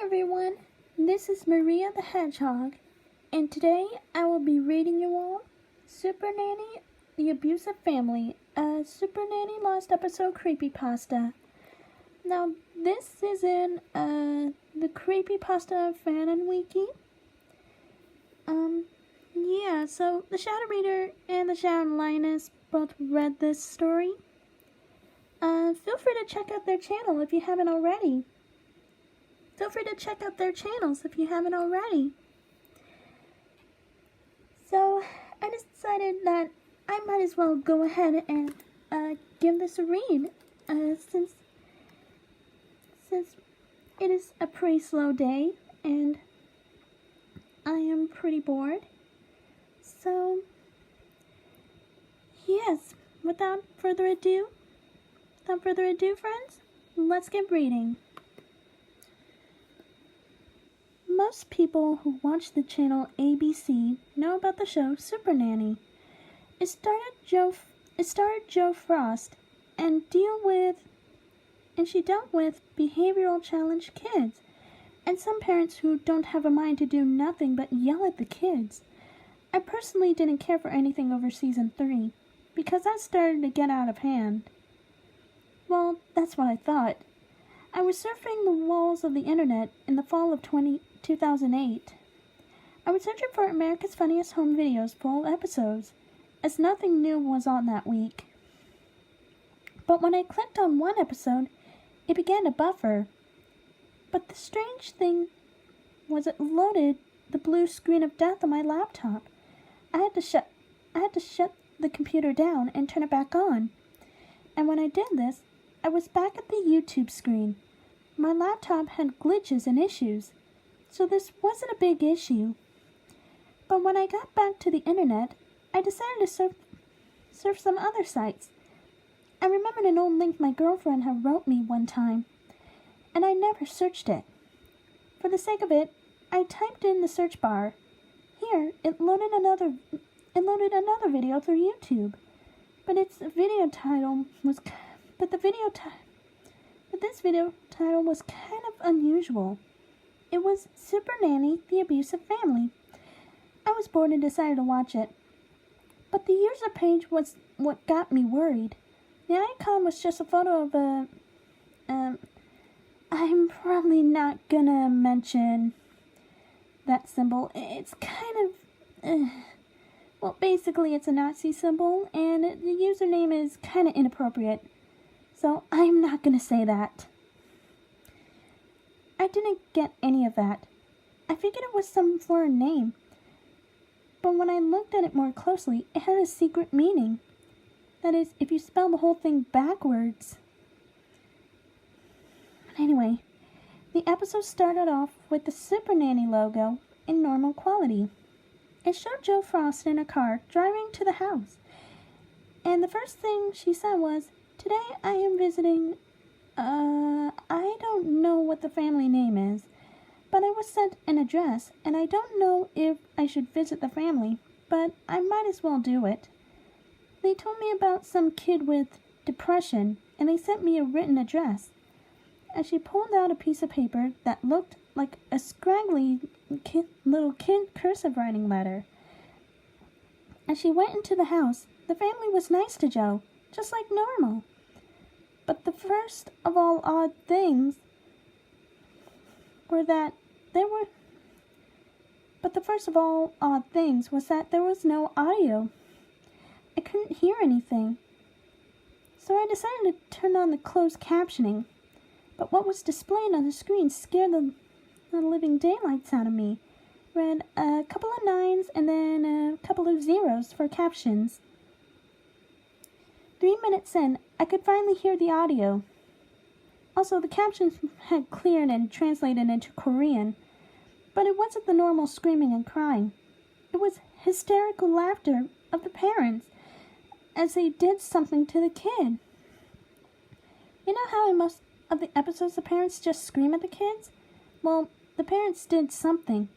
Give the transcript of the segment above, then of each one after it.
everyone, this is Maria the Hedgehog, and today I will be reading you all Supernanny, the Abusive Family, a Supernanny Lost episode creepypasta. Now, this is in the Creepypasta Fanon wiki. So the Shadow Reader and the Shadow Lioness both read this story. Feel free to check out their channel if you haven't already. So I decided that I might as well go ahead and give this a read, since it is a pretty slow day and I am pretty bored. So yes, without further ado, friends, let's get reading. Most people who watch the channel ABC know about the show Supernanny. It starred Jo Frost and she dealt with behavioral challenged kids and some parents who don't have a mind to do nothing but yell at the kids. I personally didn't care for anything over season 3 because that started to get out of hand. Well, that's what I thought. I was surfing the walls of the internet in the fall of 2008. I was searching for America's Funniest Home Videos full episodes, as nothing new was on that week. But when I clicked on one episode, it began to buffer. But the strange thing was it loaded the blue screen of death on my laptop. I had to shut the computer down and turn it back on. And when I did this, I was back at the YouTube screen. My laptop had glitches and issues, so this wasn't a big issue. But when I got back to the internet, I decided to surf some other sites. I remembered an old link my girlfriend had wrote me one time, and I never searched it. For the sake of it, I typed in the search bar. Here, it loaded another video through YouTube, but this video title was kind of unusual. It was Supernanny, the Abusive Family. I was bored and decided to watch it. But the user page was what got me worried. The icon was just a photo of I'm probably not gonna mention that symbol. It's kind of, basically it's a Nazi symbol, and the username is kind of inappropriate. So I'm not gonna say that. I didn't get any of that. I figured it was some foreign name. But when I looked at it more closely, it had a secret meaning. That is, if you spell the whole thing backwards. Anyway, the episode started off with the Supernanny logo in normal quality. It showed Jo Frost in a car driving to the house. And the first thing she said was, "Today I am visiting, I don't know what the family name is, but I was sent an address, and I don't know if I should visit the family, but I might as well do it. They told me about some kid with depression, and they sent me a written address." As she pulled out a piece of paper that looked like a scraggly little kid cursive writing letter. As she went into the house, the family was nice to Jo, just like normal. But the first of all odd things was that there was no audio. I couldn't hear anything. So I decided to turn on the closed captioning. But what was displayed on the screen scared the living daylights out of me. Read a couple of 9s and then a couple of 0s for captions. 3 minutes in, I could finally hear the audio. Also, the captions had cleared and translated into Korean, but it wasn't the normal screaming and crying. It was hysterical laughter of the parents as they did something to the kid. You know how in most of the episodes the parents just scream at the kids? Well, the parents did something.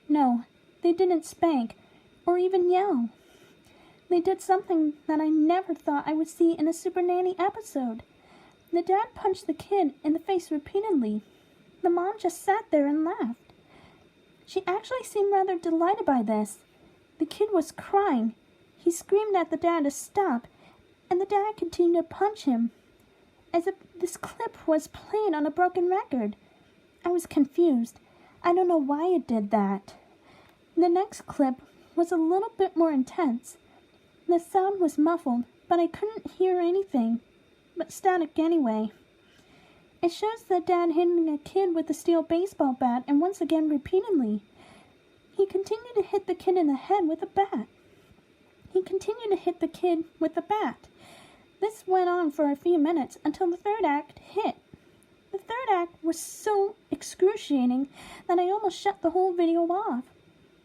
No, they didn't spank or even yell. They did something that I never thought I would see in a Supernanny episode. The dad punched the kid in the face repeatedly. The mom just sat there and laughed. She actually seemed rather delighted by this. The kid was crying. He screamed at the dad to stop, and the dad continued to punch him, as if this clip was played on a broken record. I was confused. I don't know why it did that. The next clip was a little bit more intense. The sound was muffled, but I couldn't hear anything but static anyway. It shows the dad hitting a kid with a steel baseball bat, and once again repeatedly. He continued to hit the kid in the head with a bat. He continued to hit the kid with the bat. This went on for a few minutes until the third act hit. The third act was so excruciating that I almost shut the whole video off.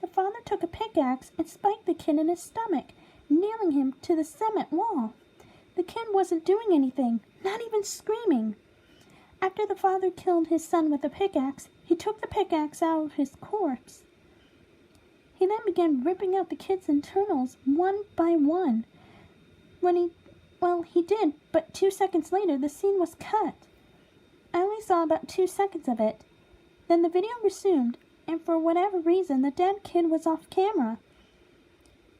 The father took a pickaxe and spiked the kid in his stomach, nailing him to the cement wall. The kid wasn't doing anything, not even screaming. After the father killed his son with a pickaxe, he took the pickaxe out of his corpse. He then began ripping out the kid's internals one by one. He did, but 2 seconds later the scene was cut. I only saw about 2 seconds of it. Then the video resumed, and for whatever reason the dead kid was off camera.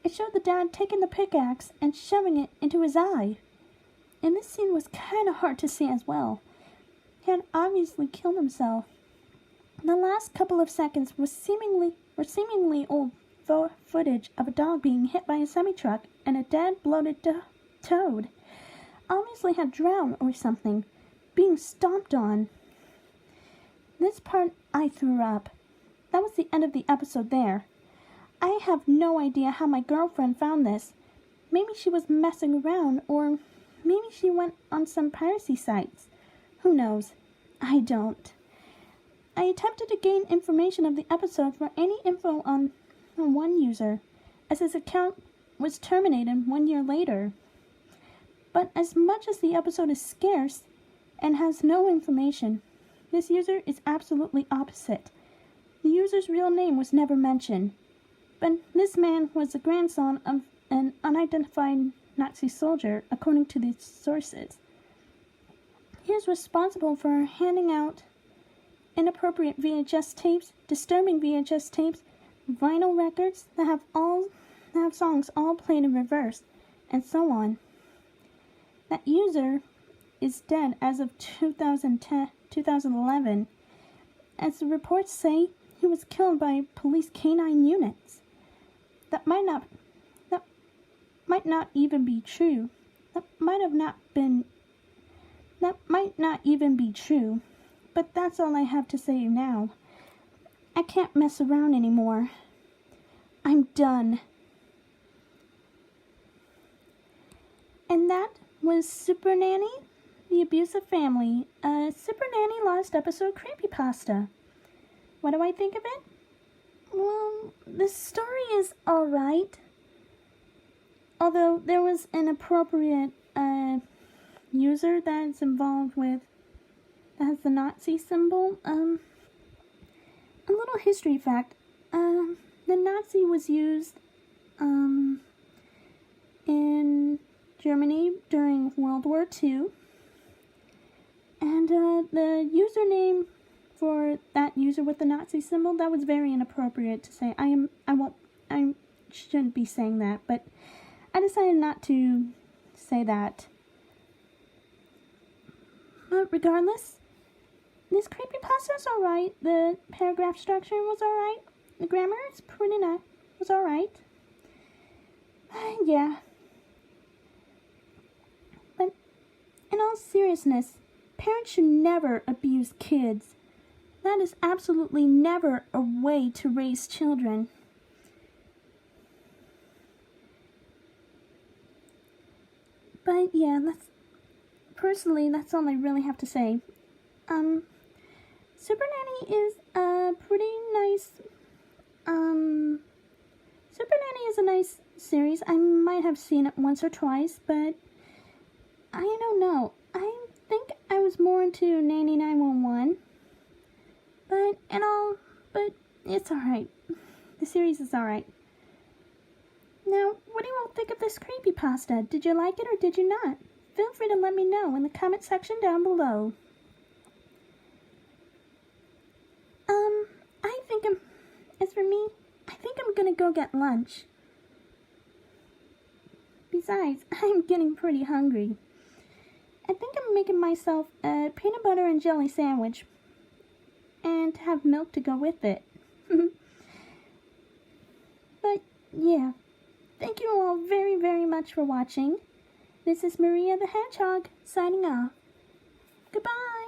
It showed the dad taking the pickaxe and shoving it into his eye. And this scene was kind of hard to see as well. He had obviously killed himself. The last couple of seconds was seemingly old footage of a dog being hit by a semi-truck and a dead, bloated toad. Obviously had drowned or something, being stomped on. This part I threw up. That was the end of the episode there. I have no idea how my girlfriend found this. Maybe she was messing around, or maybe she went on some piracy sites. Who knows? I don't. I attempted to gain information of the episode for any info on one user, as his account was terminated 1 year later. But as much as the episode is scarce and has no information, this user is absolutely opposite. The user's real name was never mentioned, but this man was the grandson of an unidentified Nazi soldier, according to these sources. He is responsible for handing out inappropriate VHS tapes, disturbing VHS tapes, vinyl records that have songs all played in reverse, and so on. That user is dead as of 2011. As the reports say, he was killed by police canine units. That might not even be true. That might not even be true. But that's all I have to say now. I can't mess around anymore. I'm done. And that was Supernanny, the Abusive Family, a Supernanny Lost episode creepypasta. What do I think of it? Well, the story is alright. Although there was an appropriate user that's involved with, that has the Nazi symbol. A little history fact. The Nazi was used in Germany during World War II. And the username for that user with the Nazi symbol, that was very inappropriate to say. I shouldn't be saying that, but I decided not to say that. But regardless, this creepypasta is alright. The paragraph structure was alright. The grammar is pretty nice. Was alright. Yeah. But in all seriousness, parents should never abuse kids. That is absolutely never a way to raise children. But yeah, that's all I really have to say. Supernanny is a pretty nice, Supernanny is a nice series. I might have seen it once or twice, but I don't know. I think I was more into Nanny 911. But it's alright. The series is alright. Now, what do you all think of this creepypasta? Did you like it or did you not? Feel free to let me know in the comment section down below. gonna go get lunch. Besides, I'm getting pretty hungry. I think I'm making myself a peanut butter and jelly sandwich. And have milk to go with it. But, yeah. Thank you all very, very much for watching. This is Maria the Hedgehog, signing off. Goodbye!